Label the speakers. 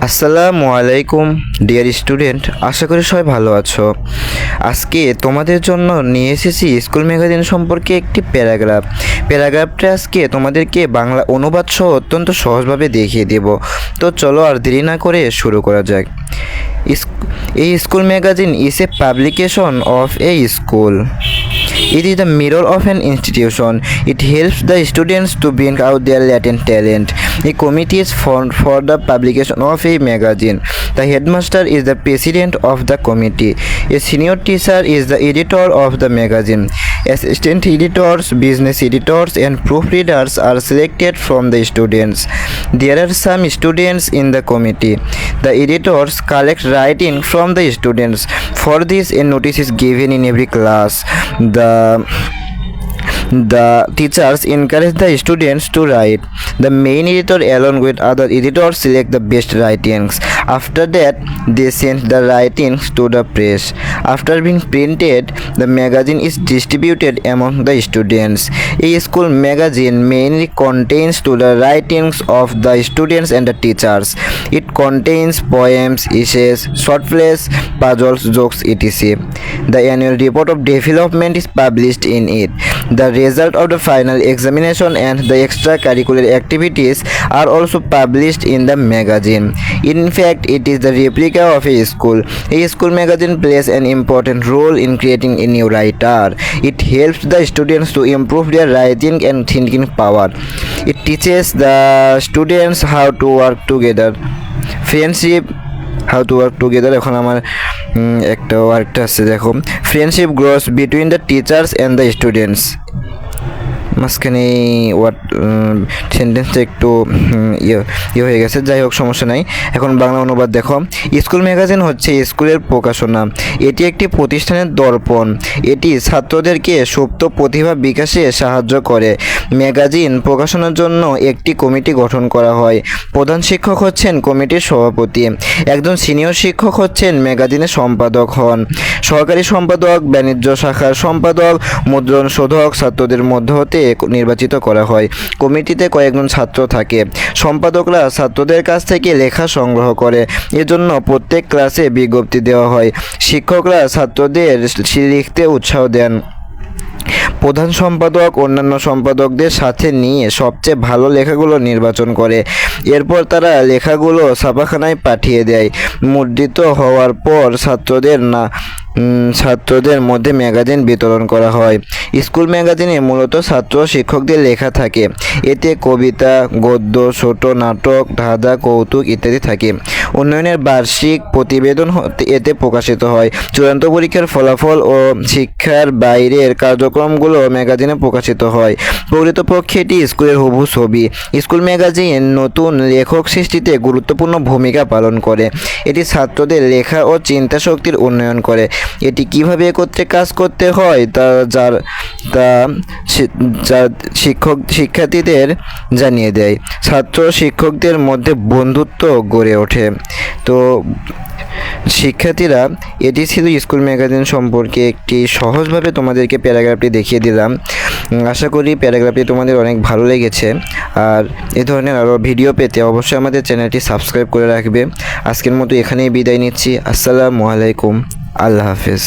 Speaker 1: আসসালামু আলাইকুম dear student, আশা করি সবাই ভালো আছো। আজকে তোমাদের জন্য নিয়ে এসেছি স্কুল ম্যাগাজিন সম্পর্কে একটি প্যারাগ্রাফটা আজকে তোমাদেরকে বাংলা অনুবাদ সহ অত্যন্ত সহজভাবে দেখিয়ে দেব। তো চলো আর দেরি না করে শুরু করা যাক। এই school magazine is a publication of A school. It is the mirror of an institution. It helps the students to bring out their latent talent. A committee is formed for the publication of a magazine. The headmaster is the president of the committee. A senior teacher is the editor of the magazine. Assistant editors, business editors, and proofreaders are selected from the students. There are some students in the committee. The editors collect writing from the students. For this, a notice is given in every class. The teachers encourage the students to write. The main editor along with other editors select the best writings. After that, they send the writings to the press. After being printed, the magazine is distributed among the students. A school magazine mainly contains to the writings of the students and the teachers. It contains poems, essays, short plays, puzzles, jokes, etc. The annual report of development is published in it. The result of the final examination and the extracurricular activities are also published in the magazine. In fact, it is the replica of a school. A school magazine plays an important role in creating a new writer. It helps the students to improve their writing and thinking power. It teaches the students how to work together. এখন আমার একটা ওয়ার্কটা আছে, দেখো। Friendship gross between the teachers and the students. মাঝখানে সেন্টেন্সটা একটু ইয়ে হয়ে গেছে, যাই হোক সমস্যা নাই। এখন বাংলা অনুবাদ দেখো। স্কুল ম্যাগাজিন হচ্ছে স্কুলের প্রকাশনা। এটি একটি প্রতিষ্ঠানের দর্পণ। এটি ছাত্রদেরকে সুপ্ত প্রতিভা বিকাশে সাহায্য করে। ম্যাগাজিন প্রকাশনার জন্য একটি কমিটি গঠন করা হয়। প্রধান শিক্ষক হচ্ছেন কমিটির সভাপতি। একজন সিনিয়র শিক্ষক হচ্ছেন ম্যাগাজিনের সম্পাদক হন। সহকারী সম্পাদক, বাণিজ্য শাখার সম্পাদক, মুদ্রণ শোধক ছাত্রদের মধ্য হতে নির্বাচিত করা হয়। কমিটিতে কয়েকজন ছাত্র থাকে। সম্পাদকরা ছাত্রদের কাছ থেকে লেখা সংগ্রহ করে। এজন্য প্রত্যেক ক্লাসে বিজ্ঞপ্তি দেওয়া হয়। শিক্ষকরা ছাত্রদের লিখতে উৎসাহ দেন। প্রধান সম্পাদক অন্যান্য সম্পাদকদের সাথে নিয়ে সবচেয়ে ভালো লেখাগুলো নির্বাচন করে। এরপর তারা লেখাগুলো ছাপাখানায় পাঠিয়ে দেয়। মুদ্রিত হওয়ার পর ছাত্রদের মধ্যে ম্যাগাজিন বিতরণ করা হয়। স্কুল ম্যাগাজিনে মূলত ছাত্র শিক্ষকদের লেখা থাকে। এতে কবিতা, গদ্য, ছোট নাটক, ধাঁধা, কৌতুক ইত্যাদি থাকে। উন্নয়নের বার্ষিক প্রতিবেদন এতে প্রকাশিত হয়। চূড়ান্ত পরীক্ষার ফলাফল ও শিক্ষার বাইরের কার্যক্রমগুলো ম্যাগাজিনে প্রকাশিত হয়। প্রকৃতপক্ষে এটি স্কুলের হুবহু ছবি। স্কুল ম্যাগাজিন নতুন লেখক সৃষ্টিতে গুরুত্বপূর্ণ ভূমিকা পালন করে। এটি ছাত্রদের লেখা ও চিন্তা শক্তির উন্নয়ন করে। এটি কিভাবে একত্রে কাজ করতে হয় তা শিক্ষার্থীদের জানিয়ে দেয়। ছাত্র শিক্ষকদের মধ্যে বন্ধুত্ব গড়ে ওঠে। তো শিক্ষার্থীরা, এটি ছিল স্কুল ম্যাগাজিন সম্পর্কে একটি সহজভাবে তোমাদেরকে প্যারাগ্রাফটি দেখিয়ে দিলাম। আশা করি প্যারাগ্রাফটি তোমাদের অনেক ভালো লেগেছে। আর এ ধরনের আরও ভিডিও পেতে অবশ্যই আমাদের চ্যানেলটি সাবস্ক্রাইব করে রাখবে। আজকের মতো এখানেই বিদায় নিচ্ছি। আসসালামু আলাইকুম, আল্লাহ হাফেজ।